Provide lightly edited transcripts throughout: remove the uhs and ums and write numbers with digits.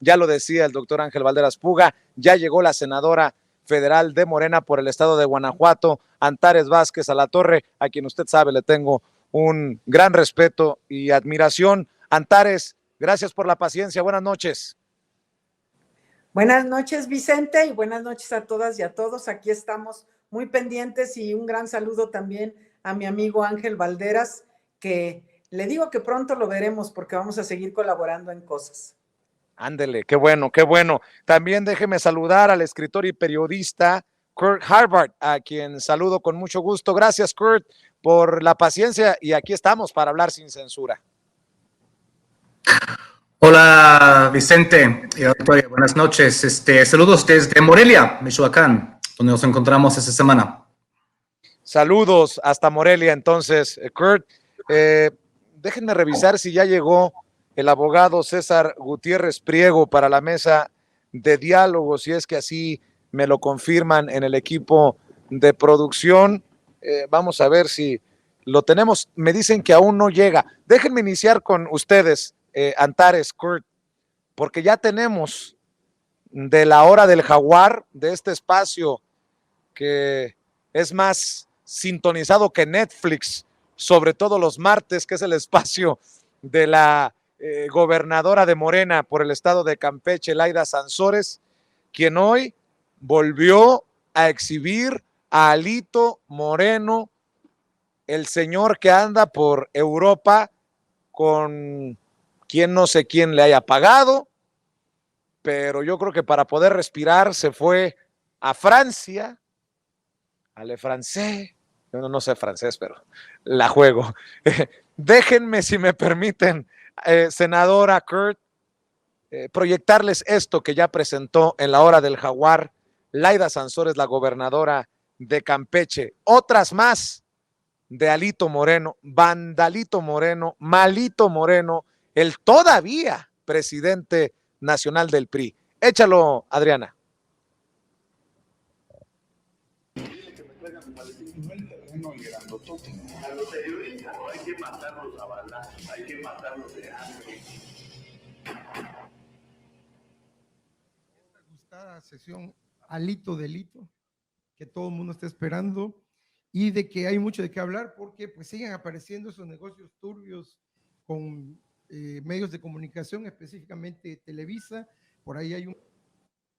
ya lo decía el doctor Ángel Valderas Puga, ya llegó la senadora federal de Morena por el estado de Guanajuato, Antares Vázquez Alatorre, a quien usted sabe le tengo un gran respeto y admiración. Antares, gracias por la paciencia, buenas noches. Buenas noches, Vicente, y buenas noches a todas y a todos. Aquí estamos muy pendientes y un gran saludo también a mi amigo Ángel Valderas, que le digo que pronto lo veremos porque vamos a seguir colaborando en cosas. Ándele, qué bueno, qué bueno. También déjeme saludar al escritor y periodista Kurt Harvard, a quien saludo con mucho gusto. Gracias, Kurt, por la paciencia y aquí estamos para hablar sin censura. Hola, Vicente y auditorio, buenas noches. Saludos desde Morelia, Michoacán, donde nos encontramos esta semana. Saludos hasta Morelia, entonces, Kurt. Déjenme revisar si ya llegó el abogado César Gutiérrez Priego para la mesa de diálogo, si es que así me lo confirman en el equipo de producción. Vamos a ver si lo tenemos. Me dicen que aún no llega. Déjenme iniciar con ustedes, Antares, Kurt, porque ya tenemos de la hora del jaguar, de este espacio que es más sintonizado que Netflix, sobre todo los martes, que es el espacio de la gobernadora de Morena por el estado de Campeche, Laida Sansores, quien hoy volvió a exhibir a Alito Moreno, el señor que anda por Europa con quien no sé quién le haya pagado, pero yo creo que para poder respirar se fue a Francia, a Le Francais. Yo no sé francés, pero la juego. Déjenme, si me permiten, senadora Kurt, proyectarles esto que ya presentó en la hora del jaguar Laida Sansores, la gobernadora de Campeche. Otras más de Alito Moreno, Vandalito Moreno, Malito Moreno, el todavía presidente nacional del PRI. Échalo, Adriana. A los periodistas hay que matarlos a balas, hay que matarlos de hambre. Esta gustada sesión Alito Delito, que todo el mundo está esperando, y de que hay mucho de qué hablar porque pues siguen apareciendo esos negocios turbios con medios de comunicación, específicamente Televisa. Por ahí hay un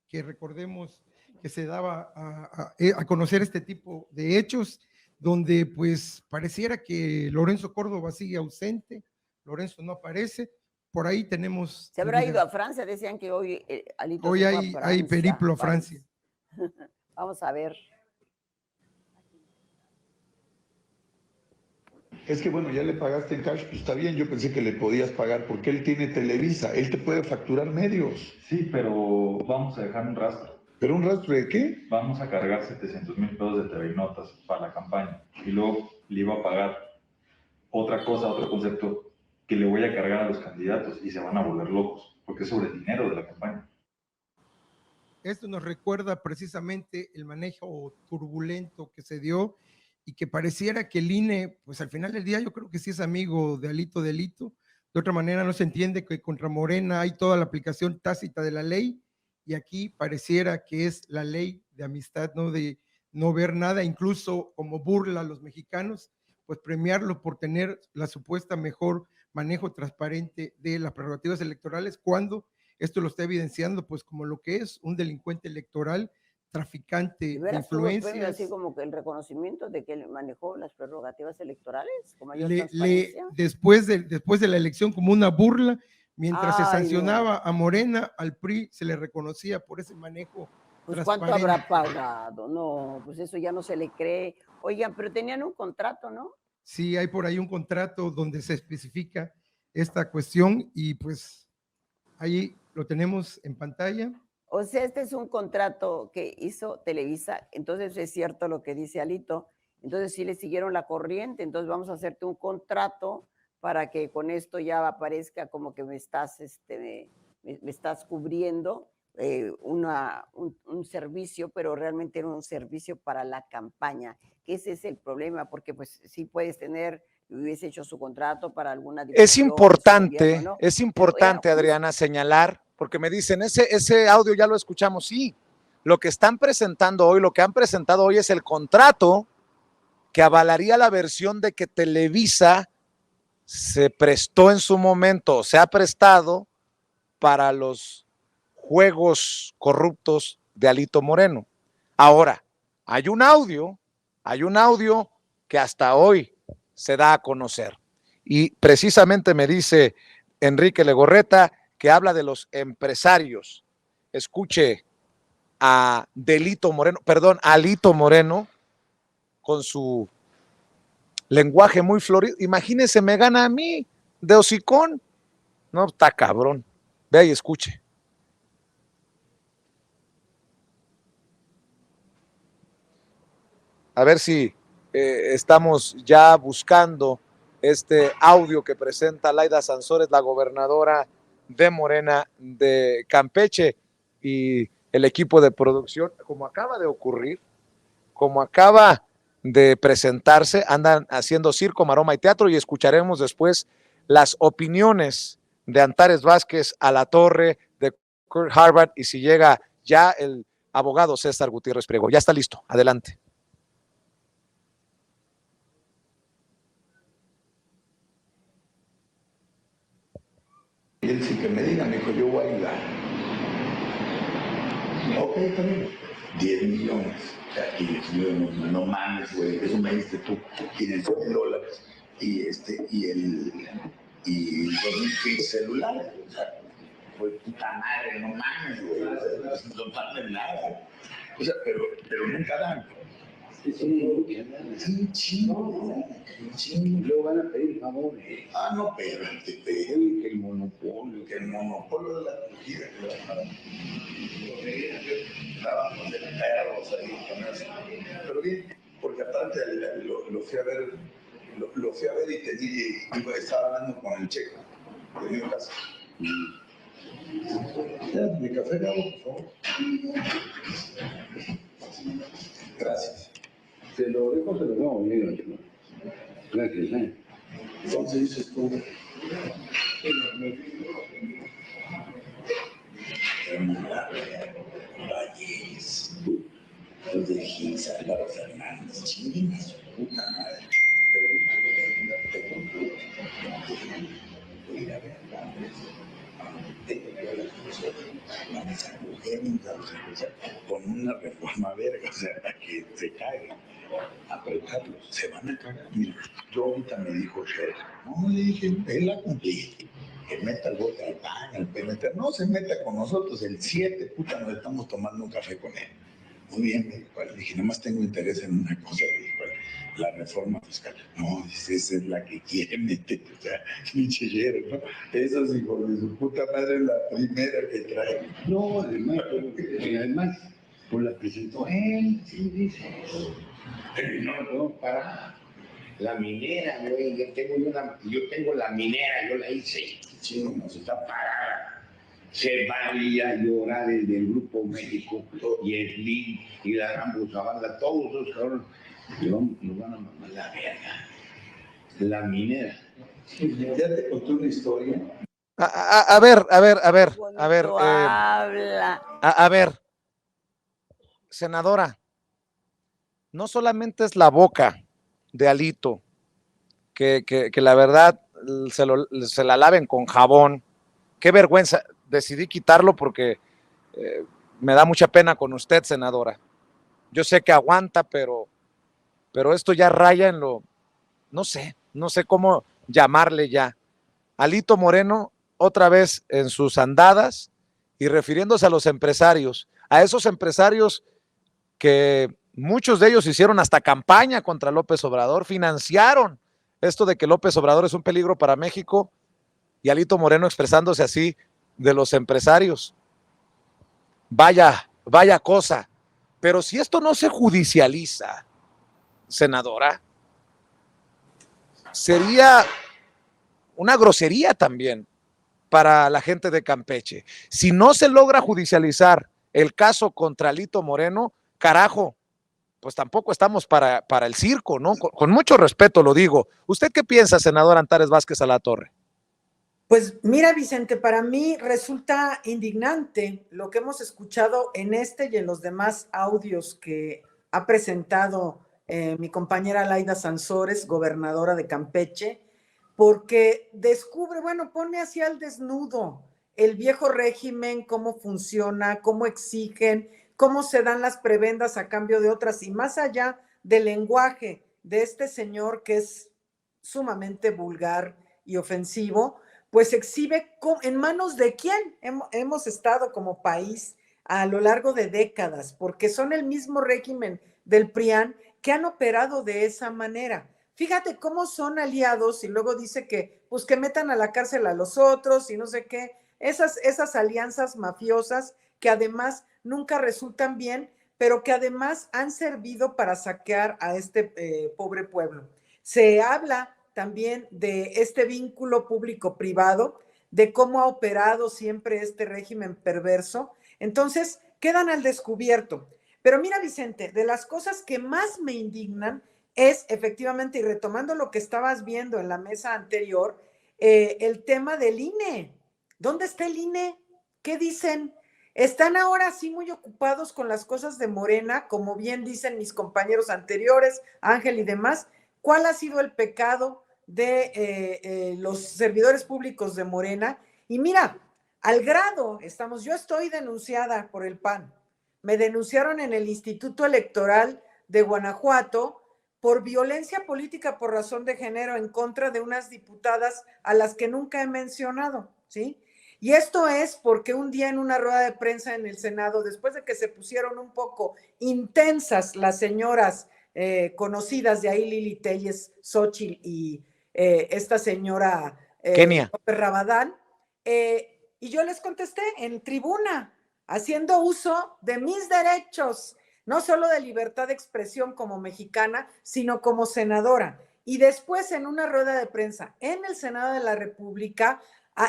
que recordemos que se daba a conocer este tipo de hechos, donde pues pareciera que Lorenzo Córdoba sigue ausente, Lorenzo no aparece, por ahí tenemos... Se habrá ido a Francia, decían que hoy Alito hoy hay periplo a Francia. Vamos a ver. Es que bueno, ya le pagaste en cash, pues está bien, yo pensé que le podías pagar porque él tiene Televisa, él te puede facturar medios. Sí, pero vamos a dejar un rastro. ¿Pero un rastro de qué? Vamos a cargar 700,000 pesos de TV Notas para la campaña y luego le iba a pagar otra cosa, otro concepto que le voy a cargar a los candidatos y se van a volver locos porque es sobre el dinero de la campaña. Esto nos recuerda precisamente el manejo turbulento que se dio y que pareciera que el INE, pues al final del día yo creo que sí es amigo de Alito Delito. De otra manera no se entiende que contra Morena hay toda la aplicación tácita de la ley y aquí pareciera que es la ley de amistad, ¿no? De no ver nada, incluso como burla a los mexicanos, pues premiarlo por tener la supuesta mejor manejo transparente de las prerrogativas electorales cuando esto lo está evidenciando pues como lo que es un delincuente electoral, traficante de influencias. Así como que el reconocimiento de que él manejó las prerrogativas electorales con mayor después de la elección como una burla, mientras se sancionaba a Morena, al PRI se le reconocía por ese manejo. Pues ¿cuánto habrá pagado? No, pues eso ya no se le cree. Oigan, pero tenían un contrato, ¿no? Sí, hay por ahí un contrato donde se especifica esta cuestión y pues ahí lo tenemos en pantalla. O sea, este es un contrato que hizo Televisa, entonces es cierto lo que dice Alito, entonces sí le siguieron la corriente, entonces vamos a hacerte un contrato para que con esto ya aparezca como que me estás cubriendo un servicio, pero realmente era un servicio para la campaña, que ese es el problema, porque pues sí puedes tener, hubiese hecho su contrato para alguna Es importante, Adriana, señalar porque me dicen, ese audio ya lo escuchamos. Sí, lo que están presentando hoy, lo que han presentado hoy es el contrato que avalaría la versión de que Televisa se prestó en su momento, se ha prestado para los juegos corruptos de Alito Moreno. Ahora, hay un audio que hasta hoy se da a conocer. Y precisamente me dice Enrique Legorreta que habla de los empresarios. Escuche a Alito Moreno con su lenguaje muy florido. Imagínense, me gana a mí de hocicón. No, está cabrón. Vea y escuche. A ver si estamos ya buscando este audio que presenta Laida Sansores, la gobernadora de Morena de Campeche, y el equipo de producción, como acaba de ocurrir, como acaba de presentarse, andan haciendo circo, maroma y teatro, y escucharemos después las opiniones de Antares Vázquez Alatorre, de Kurt Harvard, y si llega ya el abogado César Gutiérrez Priego. Ya está listo, adelante. Y él sí que me diga, me dijo, yo voy a ayudar. Ok, también. 10 millones. O sea, y yo no mames, güey, eso me diste tú. $500. Y y 2,000 celulares. O sea, pues puta madre, no mames, güey. O sea, no tardan nada. O sea, pero nunca dan. Sí, chingo. Luego van a pedir favores. Ah, no, pero que el monopolio de la acogida. Estábamos de perros ahí con eso. Pero bien, porque aparte lo fui a ver, y te dije, estaba hablando con el checo de mi casa. Ya, mi café, Gabo, por favor. Gracias. Se lo dejo bien, gracias, Entonces dices tú. Valles, los de Gis, Álvaro Fernández, chinguen a su puta madre. Pero voy a ir a ver vamos a coger con una reforma verga, o sea, que se cague, apretarlos, se van a cagar. Mira, yo ahorita me dijo Sher, no, le dije, él la cumplí, que meta el bote al PAN, al PNT, no se meta con nosotros, el 7, puta, nos estamos tomando un café con él. Muy bien, me dijo, le dije, nada más tengo interés en una cosa, le dijo, la reforma fiscal. No, esa es la que quiere meter, o sea, pinche Sher, ¿no? Esos hijos de su puta madre es la primera que trae. No, además, pues la presentó él, sí, dice. Pero no lo podemos parar. La minera, güey, yo tengo la minera, yo la hice. Chino, Nos está parada. Se va a ir a llorar el del Grupo México y el Lin y la Rambo Zavala, todos esos cabrones. Nos van a mamar la verga. La minera. Ya te conté una historia. A ver. Habla. A ver, senadora, no solamente es la boca de Alito, que la verdad se la laven con jabón. Qué vergüenza, decidí quitarlo porque me da mucha pena con usted, senadora. Yo sé que aguanta, pero esto ya raya en lo, no sé cómo llamarle ya. Alito Moreno, otra vez en sus andadas y refiriéndose a los empresarios, a esos empresarios que muchos de ellos hicieron hasta campaña contra López Obrador, financiaron esto de que López Obrador es un peligro para México, y Alito Moreno expresándose así de los empresarios. Vaya cosa. Pero si esto no se judicializa, senadora, sería una grosería también para la gente de Campeche. Si no se logra judicializar el caso contra Alito Moreno, carajo, pues tampoco estamos para el circo, ¿no? Con mucho respeto lo digo. ¿Usted qué piensa, senador Antares Vázquez Alatorre? Pues mira, Vicente, para mí resulta indignante lo que hemos escuchado en este y en los demás audios que ha presentado mi compañera Laida Sansores, gobernadora de Campeche, porque descubre, bueno, pone así al desnudo el viejo régimen, cómo funciona, cómo exigen, cómo se dan las prebendas a cambio de otras, y más allá del lenguaje de este señor que es sumamente vulgar y ofensivo, pues exhibe en manos de quién hemos estado como país a lo largo de décadas, porque son el mismo régimen del PRIAN que han operado de esa manera. Fíjate cómo son aliados y luego dice que, pues que metan a la cárcel a los otros y no sé qué, esas alianzas mafiosas que además nunca resultan bien, pero que además han servido para saquear a este pobre pueblo. Se habla también de este vínculo público-privado, de cómo ha operado siempre este régimen perverso. Entonces, quedan al descubierto. Pero mira, Vicente, de las cosas que más me indignan es efectivamente, y retomando lo que estabas viendo en la mesa anterior, el tema del INE. ¿Dónde está el INE? ¿Qué dicen? Están ahora sí muy ocupados con las cosas de Morena, como bien dicen mis compañeros anteriores, Ángel y demás. ¿Cuál ha sido el pecado de los servidores públicos de Morena? Y mira, al grado estamos, yo estoy denunciada por el PAN. Me denunciaron en el Instituto Electoral de Guanajuato por violencia política por razón de género en contra de unas diputadas a las que nunca he mencionado, ¿sí? Y esto es porque un día en una rueda de prensa en el Senado, después de que se pusieron un poco intensas las señoras conocidas de ahí, Lili Telles, Xochitl y esta señora Kenia. Rabadán, y yo les contesté en tribuna, haciendo uso de mis derechos, no solo de libertad de expresión como mexicana, sino como senadora. Y después en una rueda de prensa en el Senado de la República,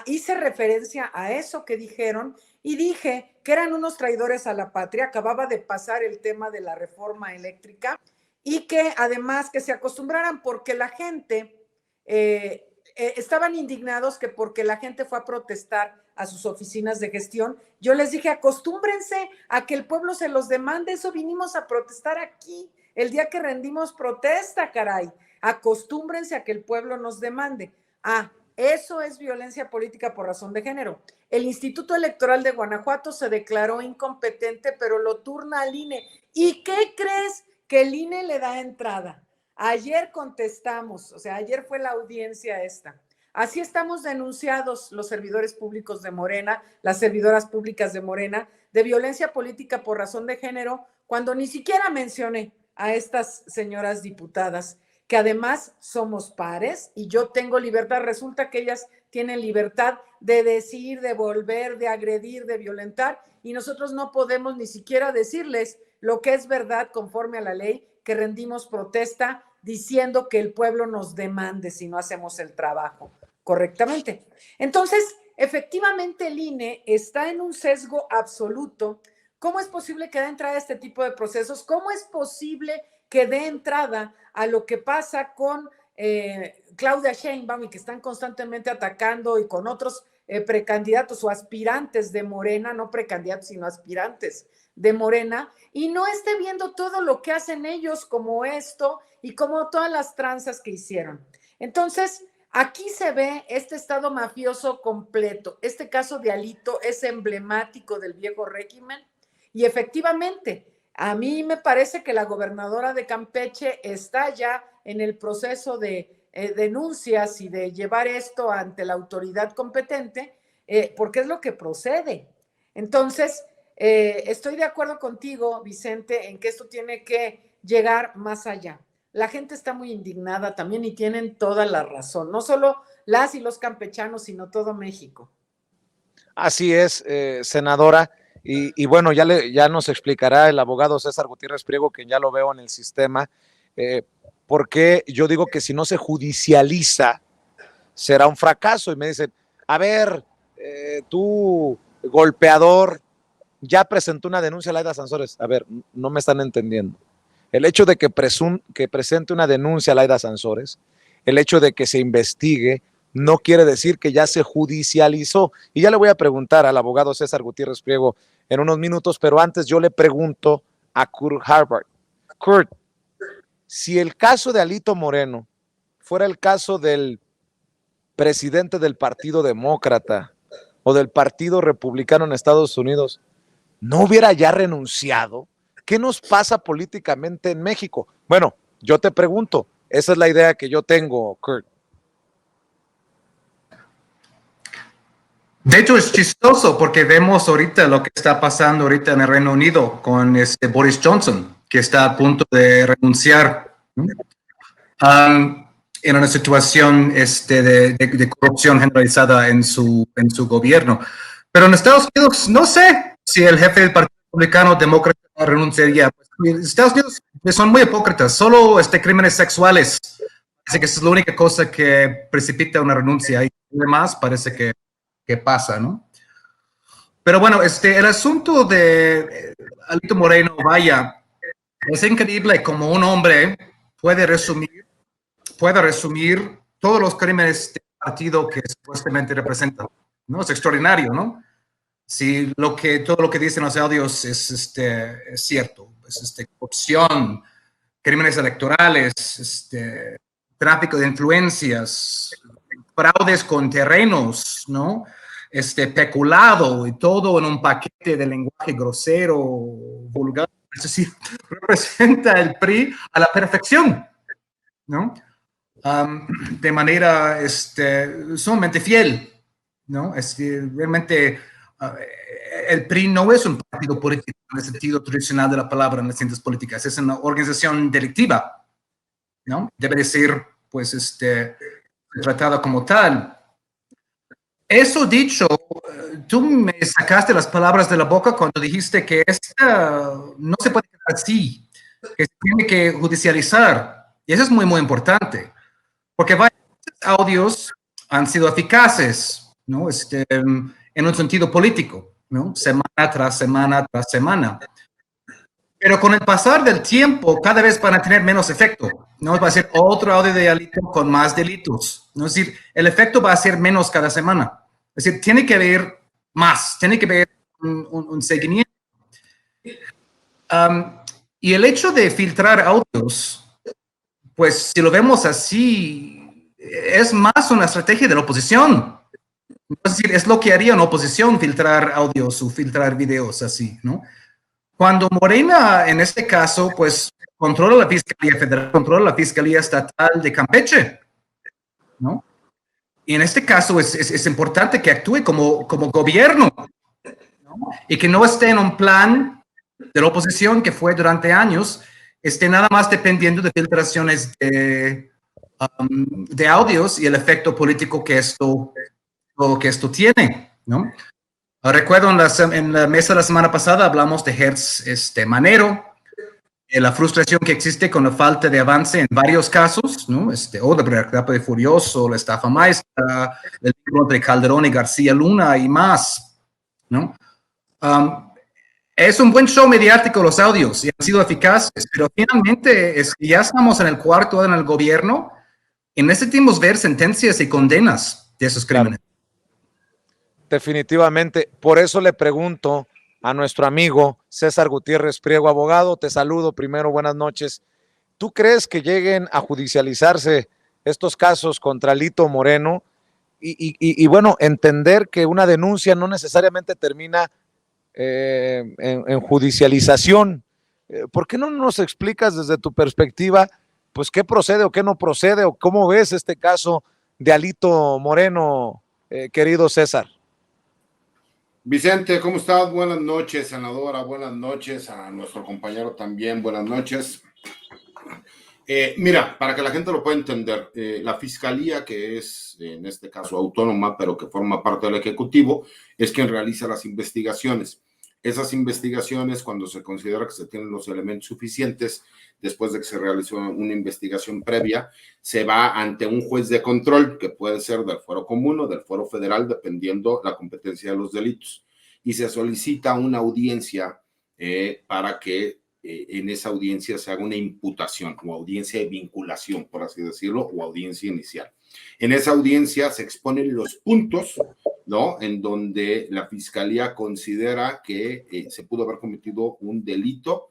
hice referencia a eso que dijeron y dije que eran unos traidores a la patria. Acababa de pasar el tema de la reforma eléctrica y que además que se acostumbraran porque la gente, estaban indignados que porque la gente fue a protestar a sus oficinas de gestión. Yo les dije, acostúmbrense a que el pueblo se los demande, eso vinimos a protestar aquí, el día que rendimos protesta, caray, acostúmbrense a que el pueblo nos demande. Eso es violencia política por razón de género. El Instituto Electoral de Guanajuato se declaró incompetente, pero lo turna al INE. ¿Y qué crees? Que el INE le da entrada. Ayer contestamos, o sea, ayer fue la audiencia esta. Así estamos denunciados los servidores públicos de Morena, las servidoras públicas de Morena, de violencia política por razón de género, cuando ni siquiera mencioné a estas señoras diputadas, que además somos pares y yo tengo libertad. Resulta que ellas tienen libertad de decir, de volver, de agredir, de violentar, y nosotros no podemos ni siquiera decirles lo que es verdad conforme a la ley, que rendimos protesta diciendo que el pueblo nos demande si no hacemos el trabajo correctamente. Entonces, efectivamente el INE está en un sesgo absoluto. ¿Cómo es posible que dé entrada a este tipo de procesos? ¿Cómo es posible que dé entrada a lo que pasa con Claudia Sheinbaum y que están constantemente atacando, y con otros precandidatos o aspirantes de Morena, no precandidatos, sino aspirantes de Morena, y no esté viendo todo lo que hacen ellos como esto y como todas las tranzas que hicieron? Entonces, aquí se ve este estado mafioso completo. Este caso de Alito es emblemático del viejo régimen y efectivamente, a mí me parece que la gobernadora de Campeche está ya en el proceso de denuncias y de llevar esto ante la autoridad competente, porque es lo que procede. Entonces, estoy de acuerdo contigo, Vicente, en que esto tiene que llegar más allá. La gente está muy indignada también y tienen toda la razón, no solo las y los campechanos, sino todo México. Así es, senadora. Y bueno, ya nos explicará el abogado César Gutiérrez Priego, que ya lo veo en el sistema, porque yo digo que si no se judicializa, será un fracaso. Y me dicen, a ver, tú, golpeador, ya presentó una denuncia a Laida Sansores. A ver, no me están entendiendo. El hecho de que presente una denuncia a Laida Sansores, el hecho de que se investigue, no quiere decir que ya se judicializó. Y ya le voy a preguntar al abogado César Gutiérrez Priego en unos minutos, pero antes yo le pregunto a Kurt Harvard. Kurt, si el caso de Alito Moreno fuera el caso del presidente del Partido Demócrata o del Partido Republicano en Estados Unidos, ¿no hubiera ya renunciado? ¿Qué nos pasa políticamente en México? Bueno, yo te pregunto, esa es la idea que yo tengo, Kurt. De hecho, es chistoso porque vemos ahorita lo que está pasando ahorita en el Reino Unido con Boris Johnson, que está a punto de renunciar, ¿no? En una situación de corrupción generalizada en su gobierno. Pero en Estados Unidos, no sé si el jefe del Partido Republicano Demócrata renunciaría. Estados Unidos son muy hipócritas, solo crímenes sexuales. Así que esa es la única cosa que precipita una renuncia. Y además parece que pasa, ¿no? Pero bueno, el asunto de Alito Moreno, vaya, es increíble como un hombre puede resumir todos los crímenes del partido que supuestamente representa, ¿no? Es extraordinario, ¿no? Si todo lo que dicen los audios es cierto, es corrupción, crímenes electorales, tráfico de influencias, fraudes con terrenos, ¿no? Peculado y todo en un paquete de lenguaje grosero, vulgar. Es decir, representa el PRI a la perfección, ¿no? De manera sumamente fiel, ¿no? Realmente el PRI no es un partido político en el sentido tradicional de la palabra en las ciencias políticas, es una organización delictiva, ¿no? Debe ser, pues, tratada como tal. Eso dicho, tú me sacaste las palabras de la boca cuando dijiste que no se puede quedar así, que se tiene que judicializar. Y eso es muy, muy importante, porque varios audios han sido eficaces, ¿no? En un sentido político, ¿no? Semana tras semana tras semana. Pero con el pasar del tiempo, cada vez van a tener menos efecto, ¿no? Va a ser otro audio de Alito con más delitos, ¿no? Es decir, el efecto va a ser menos cada semana. Es decir, tiene que haber más, tiene que haber un seguimiento. Y el hecho de filtrar audios, pues si lo vemos así, es más una estrategia de la oposición. Es decir, es lo que haría una oposición, filtrar audios o filtrar videos así, ¿no? Cuando Morena, en este caso, pues controla la Fiscalía Federal, controla la Fiscalía Estatal de Campeche, ¿no? Y en este caso es importante que actúe como gobierno, ¿no? Y que no esté en un plan de la oposición que fue durante años, esté nada más dependiendo de filtraciones de audios y el efecto político que esto tiene, ¿no? Recuerdo en la mesa de la semana pasada hablamos de Hertz Manero, la frustración que existe con la falta de avance en varios casos, ¿no? Odebrecht, Rápido y Furioso, la estafa maestra, el libro de Calderón y García Luna y más, ¿no? Es un buen show mediático los audios y han sido eficaces, pero finalmente ya estamos en el cuarto año en el gobierno y necesitamos ver sentencias y condenas de esos crímenes. Claro. Definitivamente, por eso le pregunto a nuestro amigo César Gutiérrez Priego, abogado, te saludo primero, buenas noches. ¿Tú crees que lleguen a judicializarse estos casos contra Alito Moreno? Y bueno, entender que una denuncia no necesariamente termina en judicialización. ¿Por qué no nos explicas desde tu perspectiva, pues qué procede o qué no procede, o cómo ves este caso de Alito Moreno, querido César? Vicente, ¿cómo estás? Buenas noches, senadora, buenas noches, a nuestro compañero también, buenas noches. Mira, para que la gente lo pueda entender, la fiscalía, que es en este caso autónoma, pero que forma parte del Ejecutivo, es quien realiza las investigaciones. Esas investigaciones, cuando se considera que se tienen los elementos suficientes, después de que se realizó una investigación previa, se va ante un juez de control, que puede ser del fuero común o del fuero federal, dependiendo la competencia de los delitos, y se solicita una audiencia para que en esa audiencia se haga una imputación o audiencia de vinculación, por así decirlo, o audiencia inicial. En esa audiencia se exponen los puntos, ¿no?, en donde la fiscalía considera que se pudo haber cometido un delito,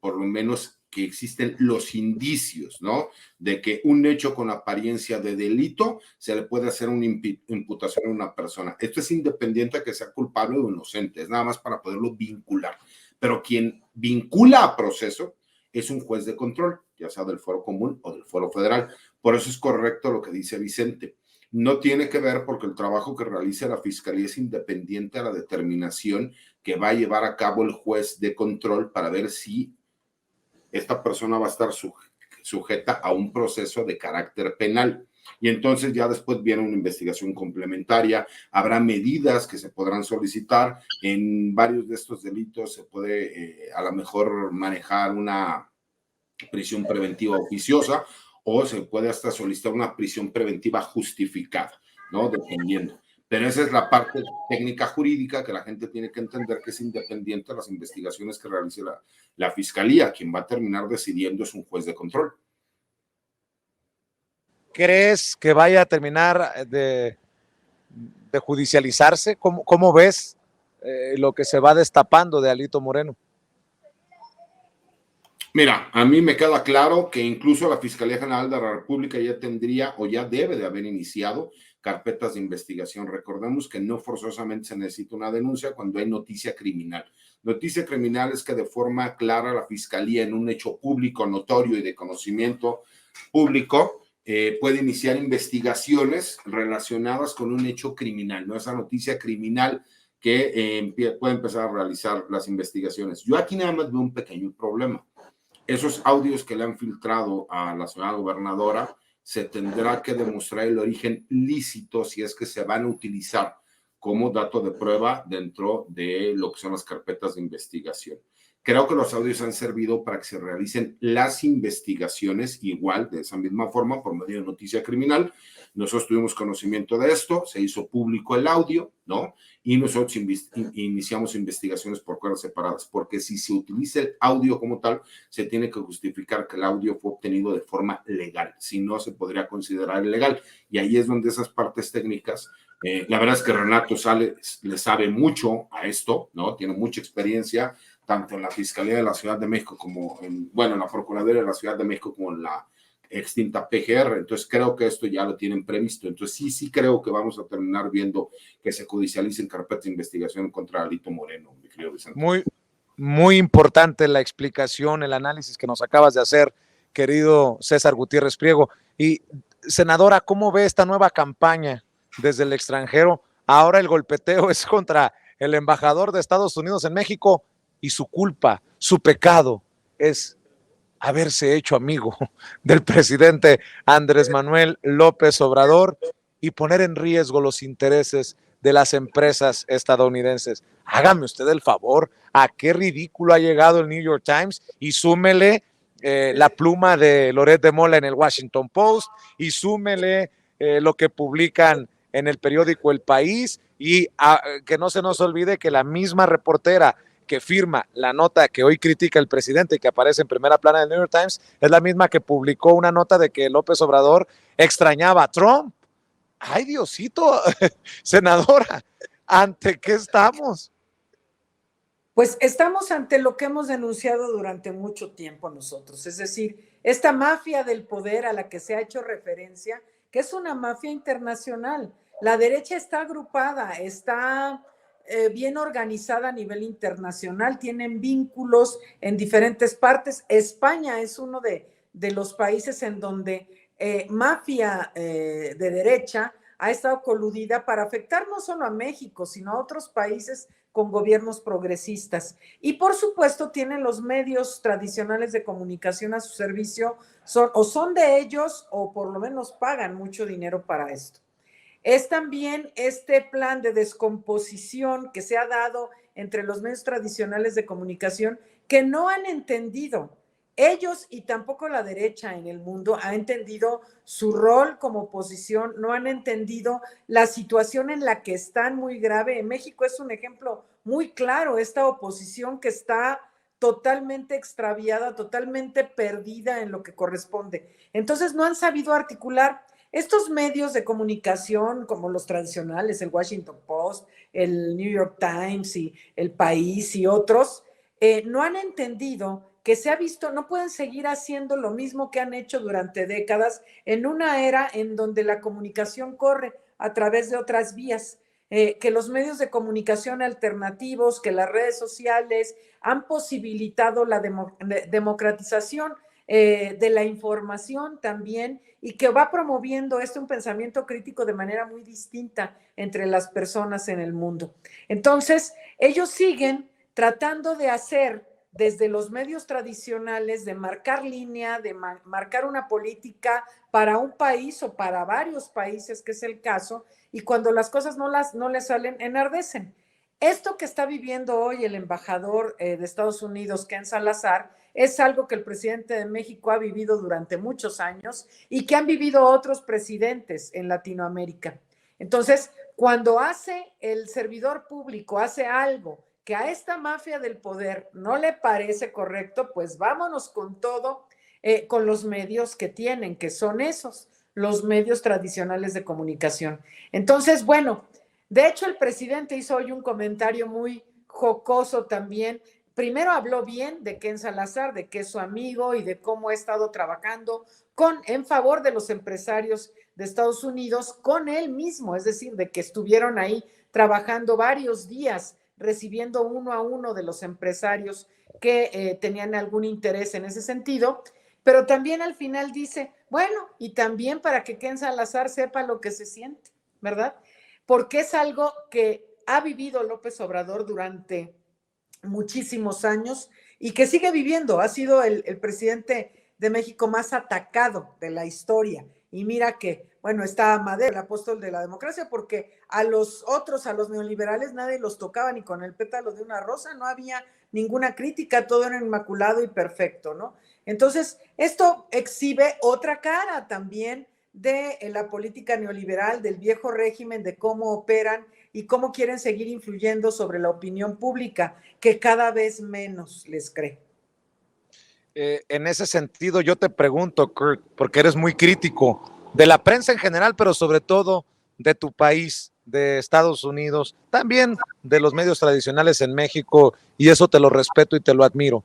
por lo menos que existen los indicios, ¿no?, de que un hecho con apariencia de delito se le puede hacer una imputación a una persona. Esto es independiente de que sea culpable o inocente, es nada más para poderlo vincular. Pero quien vincula a proceso es un juez de control, ya sea del fuero común o del fuero federal. Por eso es correcto lo que dice Vicente. No tiene que ver porque el trabajo que realiza la fiscalía es independiente a la determinación que va a llevar a cabo el juez de control para ver si esta persona va a estar sujeta a un proceso de carácter penal. Y entonces ya después viene una investigación complementaria, habrá medidas que se podrán solicitar. En varios de estos delitos se puede a lo mejor manejar una prisión preventiva oficiosa o se puede hasta solicitar una prisión preventiva justificada, ¿no?, dependiendo. Pero esa es la parte técnica jurídica que la gente tiene que entender, que es independiente de las investigaciones que realice la fiscalía. Quien va a terminar decidiendo es un juez de control. ¿Crees que vaya a terminar de judicializarse? ¿Cómo ves lo que se va destapando de Alito Moreno? Mira, a mí me queda claro que incluso la Fiscalía General de la República ya tendría o ya debe de haber iniciado carpetas de investigación. Recordemos que no forzosamente se necesita una denuncia cuando hay noticia criminal. Noticia criminal es que de forma clara la Fiscalía, en un hecho público, notorio y de conocimiento público, puede iniciar investigaciones relacionadas con un hecho criminal, ¿no? Esa noticia criminal que puede empezar a realizar las investigaciones. Yo aquí nada más veo un pequeño problema. Esos audios que le han filtrado a la señora gobernadora, se tendrá que demostrar el origen lícito si es que se van a utilizar como dato de prueba dentro de lo que son las carpetas de investigación. Creo que los audios han servido para que se realicen las investigaciones igual, de esa misma forma, por medio de noticia criminal. Nosotros tuvimos conocimiento de esto, se hizo público el audio, ¿no? Y nosotros iniciamos investigaciones por cuerdas separadas, porque si se utiliza el audio como tal, se tiene que justificar que el audio fue obtenido de forma legal, si no se podría considerar ilegal. Y ahí es donde esas partes técnicas, la verdad es que Renato le sabe mucho a esto, ¿no? Tiene mucha experiencia, tanto en la Fiscalía de la Ciudad de México como en la Procuraduría de la Ciudad de México como en la extinta PGR. Entonces creo que esto ya lo tienen previsto. Entonces sí creo que vamos a terminar viendo que se judicialicen carpetas de investigación contra Alito Moreno, mi querido Vicente. Muy importante la explicación, el análisis que nos acabas de hacer, querido César Gutiérrez Priego. Y, senadora, ¿cómo ve esta nueva campaña desde el extranjero? Ahora el golpeteo es contra el embajador de Estados Unidos en México y su culpa, su pecado es haberse hecho amigo del presidente Andrés Manuel López Obrador y poner en riesgo los intereses de las empresas estadounidenses. Hágame usted el favor, ¿a qué ridículo ha llegado el New York Times? Y súmele la pluma de Loret de Mola en el Washington Post, y súmele lo que publican en el periódico El País, y que no se nos olvide que la misma reportera que firma la nota que hoy critica el presidente y que aparece en primera plana del New York Times es la misma que publicó una nota de que López Obrador extrañaba a Trump. ¡Ay, Diosito! Senadora, ¿ante qué estamos? Pues estamos ante lo que hemos denunciado durante mucho tiempo nosotros, es decir, esta mafia del poder a la que se ha hecho referencia, que es una mafia internacional. La derecha está agrupada, está bien organizada a nivel internacional, tienen vínculos en diferentes partes. España es uno de los países en donde mafia de derecha ha estado coludida para afectar no solo a México, sino a otros países con gobiernos progresistas. Y por supuesto tienen los medios tradicionales de comunicación a su servicio, son de ellos o por lo menos pagan mucho dinero para esto. Es también este plan de descomposición que se ha dado entre los medios tradicionales de comunicación que no han entendido. Ellos y tampoco la derecha en el mundo ha entendido su rol como oposición, no han entendido la situación en la que están muy grave. En México es un ejemplo muy claro, esta oposición que está totalmente extraviada, totalmente perdida en lo que corresponde. Entonces no han sabido articular. Estos medios de comunicación, como los tradicionales, el Washington Post, el New York Times y el País y otros, no han entendido que se ha visto, no pueden seguir haciendo lo mismo que han hecho durante décadas en una era en donde la comunicación corre a través de otras vías, que los medios de comunicación alternativos, que las redes sociales han posibilitado la democratización de la información también, y que va promoviendo un pensamiento crítico de manera muy distinta entre las personas en el mundo. Entonces, ellos siguen tratando de hacer desde los medios tradicionales, de marcar línea, de marcar una política para un país o para varios países, que es el caso, y cuando las cosas no les salen, enardecen. Esto que está viviendo hoy el embajador de Estados Unidos, Ken Salazar, es algo que el presidente de México ha vivido durante muchos años y que han vivido otros presidentes en Latinoamérica. Entonces, cuando hace el servidor público, hace algo que a esta mafia del poder no le parece correcto, pues vámonos con todo, con los medios que tienen, que son esos, los medios tradicionales de comunicación. Entonces, bueno, de hecho el presidente hizo hoy un comentario muy jocoso también. Primero habló bien de Ken Salazar, de que es su amigo y de cómo ha estado trabajando en favor de los empresarios de Estados Unidos con él mismo, es decir, de que estuvieron ahí trabajando varios días, recibiendo uno a uno de los empresarios que tenían algún interés en ese sentido, pero también al final dice, bueno, y también para que Ken Salazar sepa lo que se siente, ¿verdad? Porque es algo que ha vivido López Obrador durante muchísimos años y que sigue viviendo. Ha sido el presidente de México más atacado de la historia. Y mira que, bueno, está Madero, el apóstol de la democracia, porque a los otros, a los neoliberales, nadie los tocaba ni con el pétalo de una rosa, no había ninguna crítica, todo era inmaculado y perfecto, ¿no? Entonces, esto exhibe otra cara también de la política neoliberal, del viejo régimen, de cómo operan y cómo quieren seguir influyendo sobre la opinión pública, que cada vez menos les cree. En ese sentido, yo te pregunto, Kurt, porque eres muy crítico de la prensa en general, pero sobre todo de tu país, de Estados Unidos, también de los medios tradicionales en México, y eso te lo respeto y te lo admiro.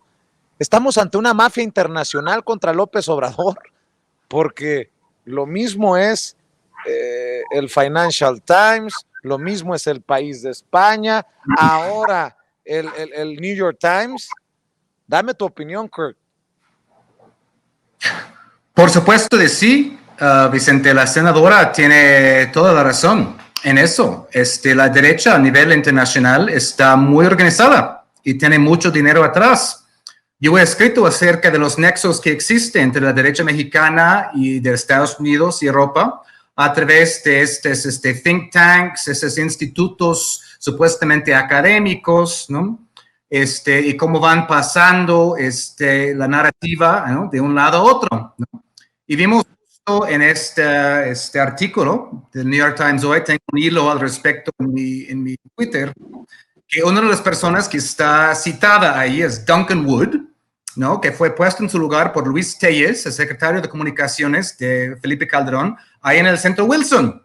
Estamos ante una mafia internacional contra López Obrador, porque lo mismo es el Financial Times, lo mismo es el País de España, ahora el New York Times. Dame tu opinión, Kurt. Por supuesto de sí, Vicente, la senadora tiene toda la razón en eso. La derecha a nivel internacional está muy organizada y tiene mucho dinero atrás. Yo he escrito acerca de los nexos que existen entre la derecha mexicana y de Estados Unidos y Europa a través de estos think tanks, esos institutos supuestamente académicos, ¿no? Y cómo van pasando la narrativa, ¿no?, de un lado a otro, ¿no? Y vimos justo en este artículo del New York Times hoy, tengo un hilo al respecto en mi Twitter, que una de las personas que está citada ahí es Duncan Wood, ¿no?, que fue puesto en su lugar por Luis Telles, el secretario de Comunicaciones de Felipe Calderón, ahí en el Centro Wilson,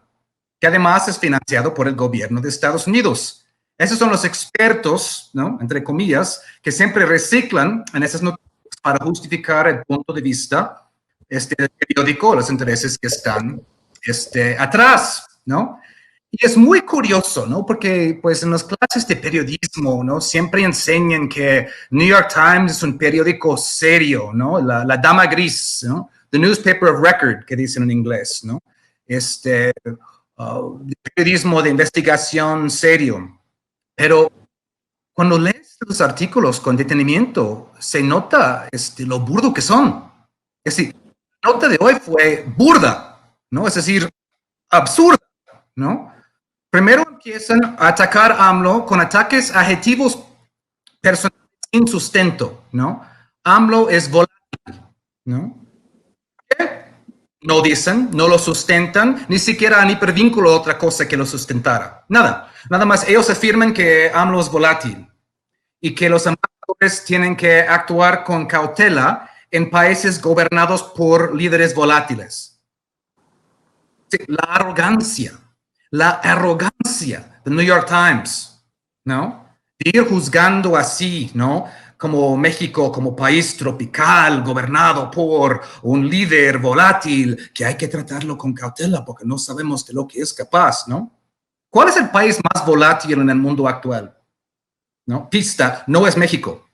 que además es financiado por el gobierno de Estados Unidos. Esos son los expertos, ¿no?, entre comillas, que siempre reciclan en esas noticias para justificar el punto de vista del periódico, los intereses que están atrás, ¿no? Y es muy curioso, ¿no? Porque pues en las clases de periodismo, ¿no?, siempre enseñan que New York Times es un periódico serio, ¿no? La dama gris, ¿no? The newspaper of record, que dicen en inglés, ¿no? Periodismo de investigación serio. Pero cuando lees los artículos con detenimiento, se nota lo burdo que son. Es decir, la nota de hoy fue burda, ¿no? Es decir, absurda, ¿no? Primero empiezan a atacar a AMLO con ataques adjetivos personales sin sustento, ¿no? AMLO es volátil, ¿no? ¿Qué? No dicen, no lo sustentan, ni siquiera han hipervínculo otra cosa que lo sustentara. Nada más ellos afirman que AMLO es volátil y que los embajadores tienen que actuar con cautela en países gobernados por líderes volátiles. Sí, la arrogancia del New York Times, ¿no? De ir juzgando así, ¿no? Como México, como país tropical, gobernado por un líder volátil, que hay que tratarlo con cautela porque no sabemos de lo que es capaz, ¿no? ¿Cuál es el país más volátil en el mundo actual? ¿No? Pista, no es México.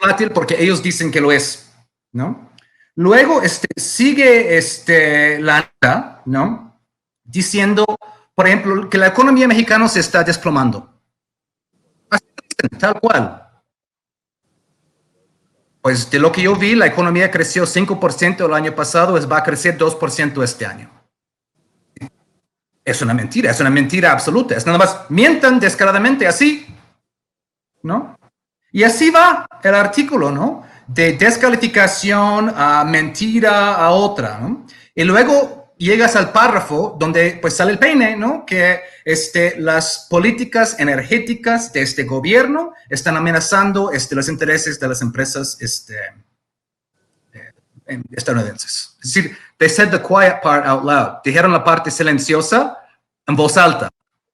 Volátil porque ellos dicen que lo es, ¿no? Luego sigue la nota, ¿no? Diciendo, por ejemplo, que la economía mexicana se está desplomando. Así dicen, tal cual. Pues de lo que yo vi, la economía creció 5% el año pasado, va a crecer 2% este año. Es una mentira absoluta. Es nada más, mientan descaradamente así, ¿no? Y así va el artículo, ¿no? De descalificación a mentira a otra, ¿no? Y luego llegas al párrafo donde pues sale el peine, ¿no? Que las políticas energéticas de este gobierno están amenazando los intereses de las empresas estadounidenses. Es decir, they said the quiet part out loud. Dijeron la parte silenciosa en voz alta,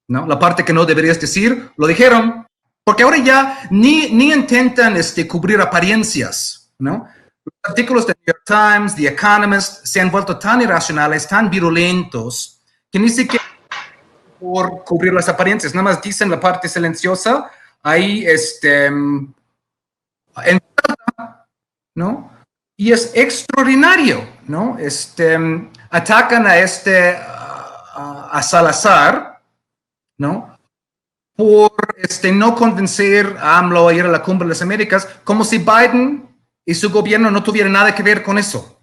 ¿no? La parte que no deberías decir, lo dijeron. Porque ahora ya ni intentan cubrir apariencias, ¿no? Los artículos de New York Times, The Economist, se han vuelto tan irracionales, tan virulentos, que ni siquiera por cubrir las apariencias, nada más dicen la parte silenciosa, ahí, ¿no? Y es extraordinario, ¿no? Atacan a Salazar, ¿no? Por no convencer a AMLO a ir a la Cumbre de las Américas, como si Biden y su gobierno no tuvieran nada que ver con eso.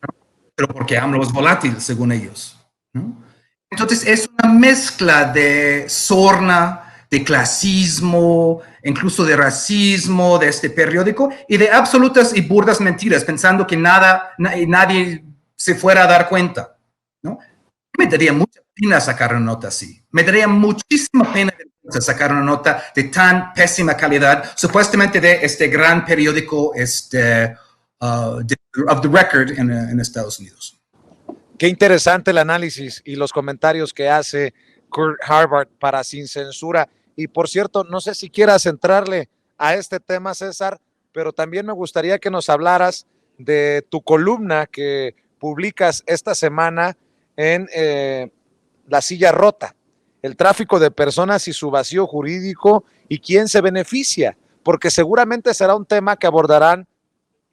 ¿No? Pero porque AMLO es volátil, según ellos, ¿no? Entonces es una mezcla de sorna, de clasismo, incluso de racismo, de este periódico, y de absolutas y burdas mentiras, pensando que nadie se fuera a dar cuenta, ¿no? Me daría mucha pena sacar una nota así. Me daría muchísima pena sacar una nota de tan pésima calidad, supuestamente de este gran periódico of the Record en Estados Unidos. Qué interesante el análisis y los comentarios que hace Kurt Harvard para Sin Censura. Y por cierto, no sé si quieras entrarle a este tema, César, pero también me gustaría que nos hablaras de tu columna que publicas esta semana en La Silla Rota, el tráfico de personas y su vacío jurídico y quién se beneficia, porque seguramente será un tema que abordarán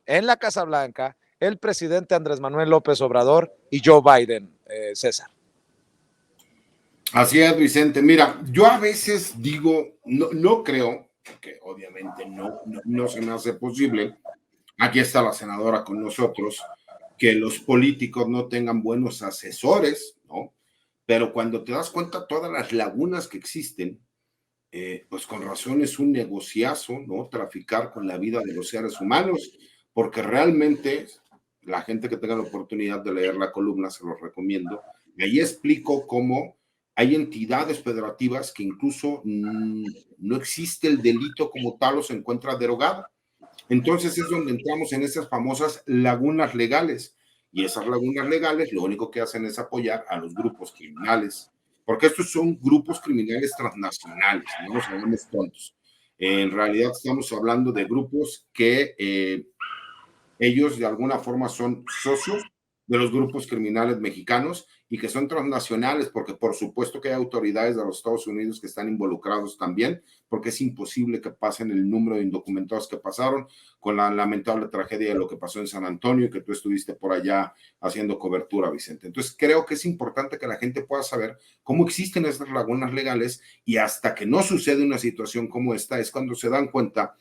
en la Casa Blanca el presidente Andrés Manuel López Obrador y Joe Biden, César. Así es, Vicente. Mira, yo a veces digo, no creo, que obviamente no se me hace posible, aquí está la senadora con nosotros, que los políticos no tengan buenos asesores, ¿no? Pero cuando te das cuenta todas las lagunas que existen, pues con razón es un negociazo, ¿no? Traficar con la vida de los seres humanos, porque realmente la gente que tenga la oportunidad de leer la columna, se los recomiendo. Y ahí explico cómo hay entidades federativas que incluso no existe el delito como tal o se encuentra derogado. Entonces es donde entramos en esas famosas lagunas legales. Y esas lagunas legales lo único que hacen es apoyar a los grupos criminales, porque estos son grupos criminales transnacionales, no nos hagamos tontos. En realidad estamos hablando de grupos que ellos de alguna forma son socios de los grupos criminales mexicanos y que son transnacionales, porque por supuesto que hay autoridades de los Estados Unidos que están involucrados también, porque es imposible que pasen el número de indocumentados que pasaron con la lamentable tragedia de lo que pasó en San Antonio y que tú estuviste por allá haciendo cobertura, Vicente. Entonces creo que es importante que la gente pueda saber cómo existen estas lagunas legales y hasta que no sucede una situación como esta es cuando se dan cuenta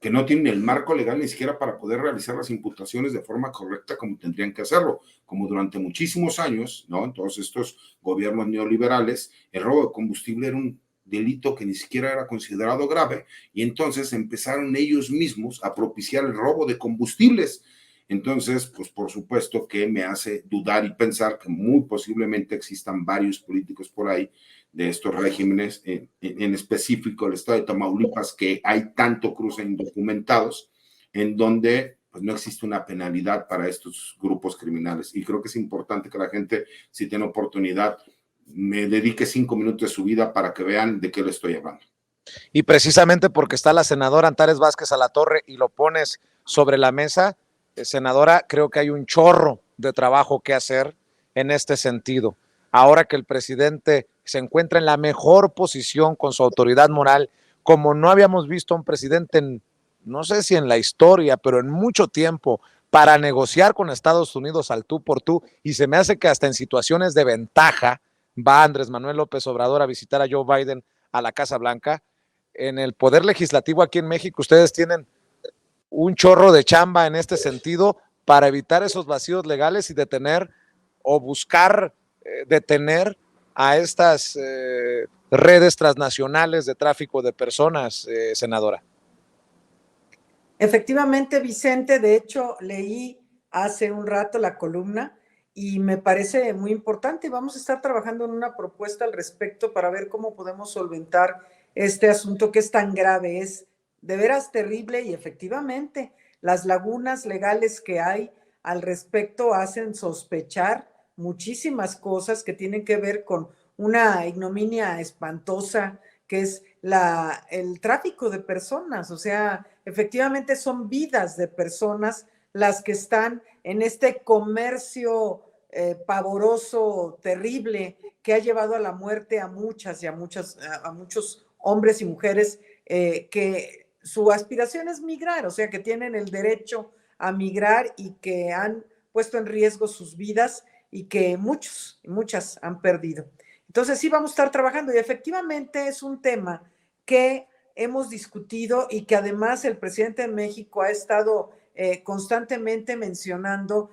que no tienen el marco legal ni siquiera para poder realizar las imputaciones de forma correcta como tendrían que hacerlo, como durante muchísimos años, ¿no? En todos estos gobiernos neoliberales, el robo de combustible era un delito que ni siquiera era considerado grave y entonces empezaron ellos mismos a propiciar el robo de combustibles. Entonces, pues por supuesto que me hace dudar y pensar que muy posiblemente existan varios políticos por ahí de estos regímenes, en específico el estado de Tamaulipas, que hay tanto cruce indocumentados, en donde pues, no existe una penalidad para estos grupos criminales. Y creo que es importante que la gente, si tiene oportunidad, me dedique 5 minutos de su vida para que vean de qué le estoy hablando. Y precisamente porque está la senadora Antares Vázquez Alatorre y lo pones sobre la mesa, senadora, creo que hay un chorro de trabajo que hacer en este sentido. Ahora que el presidente se encuentra en la mejor posición con su autoridad moral, como no habíamos visto a un presidente, no sé si en la historia, pero en mucho tiempo, para negociar con Estados Unidos al tú por tú, y se me hace que hasta en situaciones de ventaja va Andrés Manuel López Obrador a visitar a Joe Biden a la Casa Blanca. En el Poder Legislativo aquí en México, ustedes tienen un chorro de chamba en este sentido para evitar esos vacíos legales y detener o buscar detener a estas redes transnacionales de tráfico de personas, senadora. Efectivamente, Vicente, de hecho, leí hace un rato la columna y me parece muy importante. Vamos a estar trabajando en una propuesta al respecto para ver cómo podemos solventar este asunto que es tan grave, es de veras terrible y efectivamente las lagunas legales que hay al respecto hacen sospechar muchísimas cosas que tienen que ver con una ignominia espantosa que es el tráfico de personas. O sea, efectivamente son vidas de personas las que están en este comercio pavoroso, terrible, que ha llevado a la muerte a muchas y a muchos hombres y mujeres que su aspiración es migrar, o sea, que tienen el derecho a migrar y que han puesto en riesgo sus vidas y que muchos y muchas han perdido. Entonces sí vamos a estar trabajando y efectivamente es un tema que hemos discutido y que además el presidente de México ha estado constantemente mencionando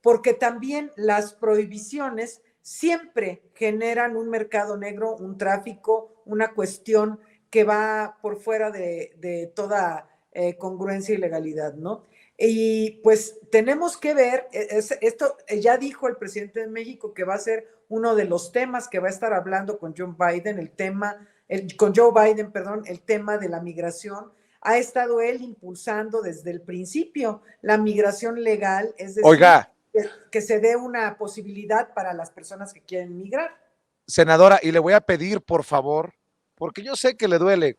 porque también las prohibiciones siempre generan un mercado negro, un tráfico, una cuestión que va por fuera de toda congruencia y legalidad, ¿no? Y pues tenemos que ver, esto ya dijo el presidente de México que va a ser uno de los temas que va a estar hablando con Joe Biden, el tema de la migración. Ha estado él impulsando desde el principio la migración legal, es decir, Oiga, que se dé una posibilidad para las personas que quieren migrar. senadora, y le voy a pedir, por favor, porque yo sé que le duele,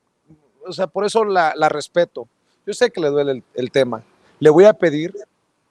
o sea, por eso la respeto, yo sé que le duele el tema. Le voy a pedir,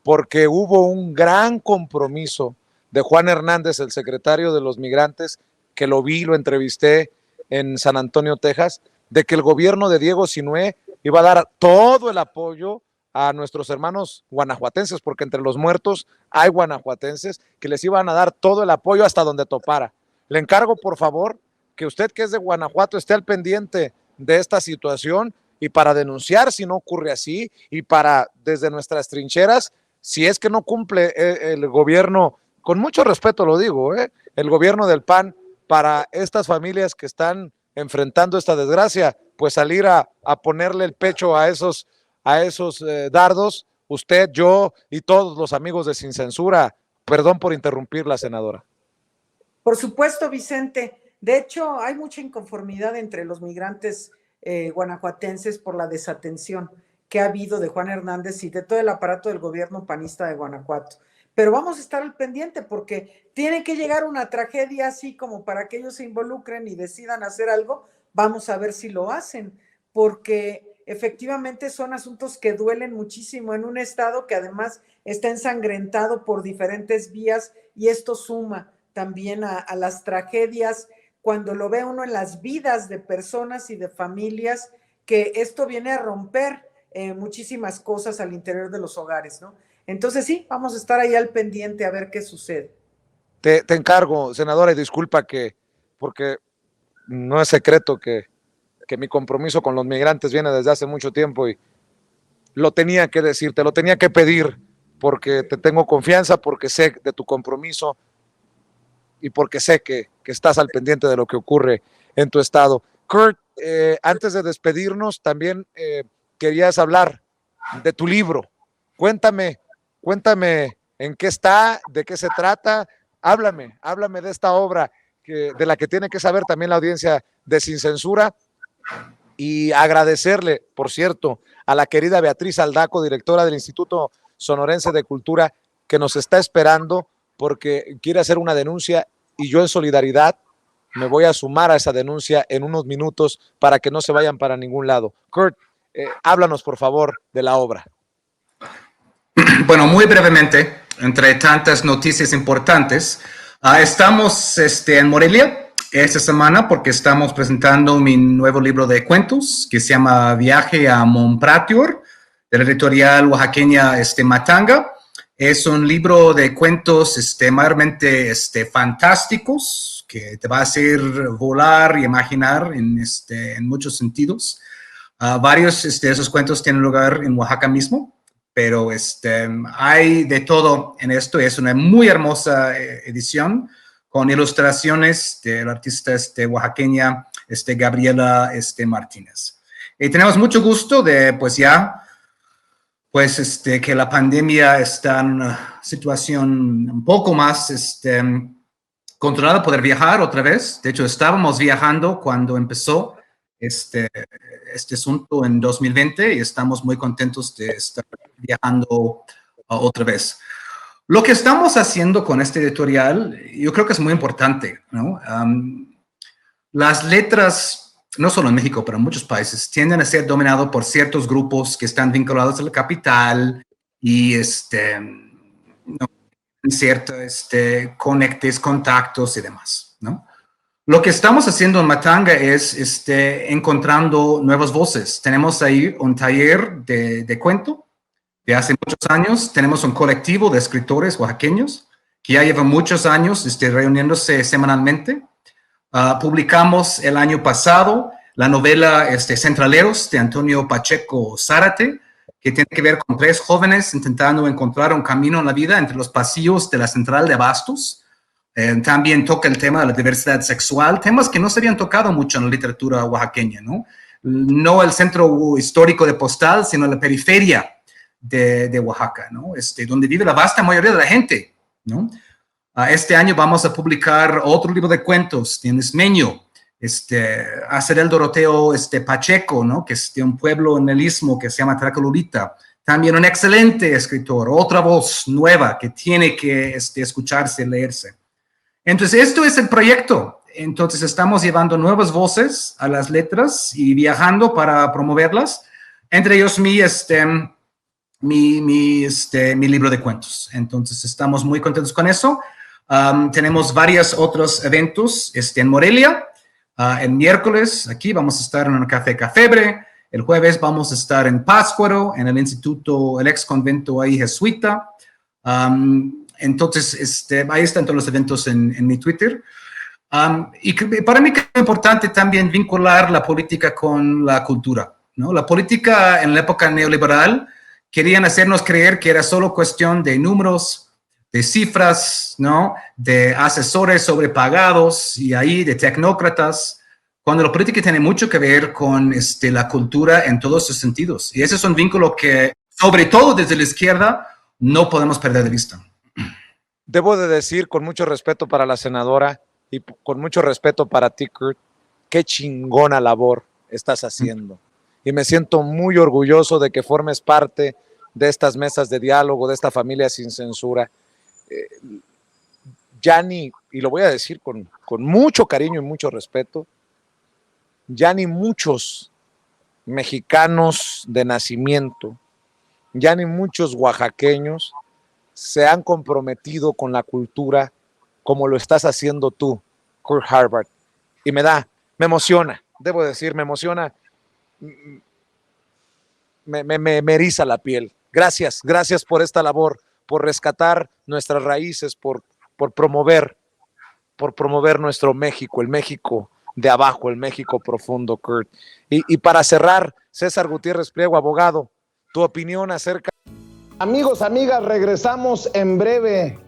porque hubo un gran compromiso de Juan Hernández, el secretario de los migrantes, que lo vi, lo entrevisté en San Antonio, Texas, de que el gobierno de Diego Sinué iba a dar todo el apoyo a nuestros hermanos guanajuatenses, porque entre los muertos hay guanajuatenses que les iban a dar todo el apoyo hasta donde topara. Le encargo, por favor, que usted que es de Guanajuato esté al pendiente de esta situación y para denunciar si no ocurre así y para desde nuestras trincheras, si es que no cumple el gobierno, con mucho respeto lo digo, el gobierno del PAN para estas familias que están enfrentando esta desgracia, pues salir a ponerle el pecho a esos dardos, usted, yo y todos los amigos de Sin Censura. Perdón por interrumpirla, senadora. Por supuesto, Vicente. De hecho, hay mucha inconformidad entre los migrantes guanajuatenses por la desatención que ha habido de Juan Hernández y de todo el aparato del gobierno panista de Guanajuato. Pero vamos a estar al pendiente porque tiene que llegar una tragedia así como para que ellos se involucren y decidan hacer algo. Vamos a ver si lo hacen, porque efectivamente son asuntos que duelen muchísimo en un estado que además está ensangrentado por diferentes vías y esto suma también a las tragedias cuando lo ve uno en las vidas de personas y de familias, que esto viene a romper muchísimas cosas al interior de los hogares, ¿no? Entonces sí, vamos a estar ahí al pendiente a ver qué sucede. Te encargo, senadora, y disculpa porque no es secreto que mi compromiso con los migrantes viene desde hace mucho tiempo y lo tenía que decir, te lo tenía que pedir, porque te tengo confianza, porque sé de tu compromiso y porque sé que estás al pendiente de lo que ocurre en tu estado. Kurt, antes de despedirnos, también querías hablar de tu libro. Cuéntame en qué está, de qué se trata. Háblame de esta obra de la que tiene que saber también la audiencia de Sin Censura, y agradecerle, por cierto, a la querida Beatriz Aldaco, directora del Instituto Sonorense de Cultura, que nos está esperando porque quiere hacer una denuncia, y yo en solidaridad me voy a sumar a esa denuncia en unos minutos para que no se vayan para ningún lado. Kurt, háblanos por favor de la obra. Bueno, muy brevemente, entre tantas noticias importantes, estamos en Morelia esta semana porque estamos presentando mi nuevo libro de cuentos que se llama Viaje a Monpratior, de la editorial oaxaqueña Matanga. Es un libro de cuentos mayormente fantásticos que te va a hacer volar y imaginar en muchos sentidos. Varios de esos cuentos tienen lugar en Oaxaca mismo, pero hay de todo en esto. Es una muy hermosa edición con ilustraciones de la artista oaxaqueña Gabriela Martínez. Y tenemos mucho gusto de que la pandemia está en una situación un poco más controlada, poder viajar otra vez. De hecho, estábamos viajando cuando empezó este asunto en 2020 y estamos muy contentos de estar viajando otra vez. Lo que estamos haciendo con este editorial, yo creo que es muy importante, ¿no? Las letras, no solo en México, pero en muchos países, tienden a ser dominados por ciertos grupos que están vinculados al capital y ciertos conectes, contactos y demás, ¿no? Lo que estamos haciendo en Matanga es encontrando nuevas voces. Tenemos ahí un taller de cuento de hace muchos años. Tenemos un colectivo de escritores oaxaqueños que ya llevan muchos años reuniéndose semanalmente. Publicamos el año pasado la novela Centraleros de Antonio Pacheco Zárate, que tiene que ver con 3 jóvenes intentando encontrar un camino en la vida entre los pasillos de la central de abastos. También toca el tema de la diversidad sexual, temas que no se habían tocado mucho en la literatura oaxaqueña, ¿no? No el centro histórico de Postal, sino la periferia de Oaxaca, ¿no? Donde vive la vasta mayoría de la gente, ¿no? Este año vamos a publicar otro libro de cuentos de un ismeño, Acerel Doroteo Pacheco, ¿no? Que es de un pueblo en el Istmo que se llama Tracolulita. También un excelente escritor, otra voz nueva que tiene que escucharse, leerse. Entonces, esto es el proyecto. Entonces, estamos llevando nuevas voces a las letras y viajando para promoverlas. Entre ellos, mi libro de cuentos. Entonces, estamos muy contentos con eso. Tenemos varios otros eventos en Morelia. El miércoles, aquí vamos a estar en un Café Cafebre. El jueves vamos a estar en Pátzcuaro, en el instituto, el ex convento ahí jesuita. Entonces, ahí están todos los eventos en mi Twitter. Y para mí es importante también vincular la política con la cultura, ¿no? La política en la época neoliberal querían hacernos creer que era solo cuestión de números, de cifras, ¿no? De asesores sobrepagados y ahí de tecnócratas, cuando la política tiene mucho que ver con la cultura en todos sus sentidos. Y ese es un vínculo que, sobre todo desde la izquierda, no podemos perder de vista. Debo de decir, con mucho respeto para la senadora y con mucho respeto para ti, Kurt, qué chingona labor estás haciendo. Y me siento muy orgulloso de que formes parte de estas mesas de diálogo, de esta familia Sin Censura. Ya ni, y lo voy a decir con mucho cariño y mucho respeto, ya ni muchos mexicanos de nacimiento, ya ni muchos oaxaqueños se han comprometido con la cultura como lo estás haciendo tú, Kurt Harvard. Y me emociona, debo decir, me emociona, me eriza la piel. Gracias por esta labor, por rescatar nuestras raíces, por promover nuestro México, el México de abajo, el México profundo, Kurt. Y para cerrar, César Gutiérrez Priego, abogado, tu opinión acerca... Amigos, amigas, regresamos en breve,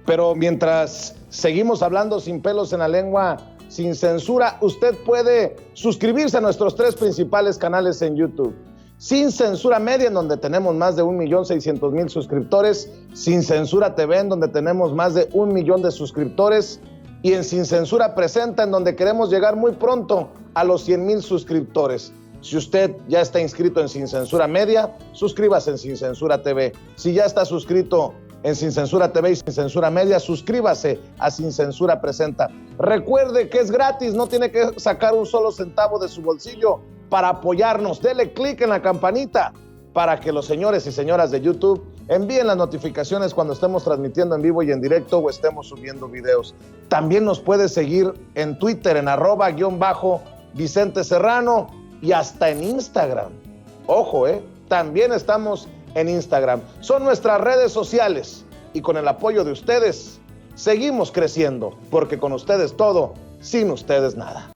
pero mientras seguimos hablando sin pelos en la lengua, sin censura, usted puede suscribirse a nuestros 3 principales canales en YouTube. Sin Censura Media, en donde tenemos más de 1,600,000 suscriptores. Sin Censura TV, en donde tenemos más de 1 millón de suscriptores. y en Sin Censura Presenta, en donde queremos llegar muy pronto a los 100,000 suscriptores. Si usted ya está inscrito en Sin Censura Media, suscríbase en Sin Censura TV. Si ya está suscrito en Sin Censura TV y Sin Censura Media, suscríbase a Sin Censura Presenta. Recuerde que es gratis, no tiene que sacar un solo centavo de su bolsillo para apoyarnos. Dele clic en la campanita para que los señores y señoras de YouTube envíen las notificaciones cuando estemos transmitiendo en vivo y en directo o estemos subiendo videos. También nos puede seguir en Twitter en @Vicente Serrano y hasta en Instagram. Ojo, también estamos en Instagram. Son nuestras redes sociales y con el apoyo de ustedes seguimos creciendo, porque con ustedes todo, sin ustedes nada.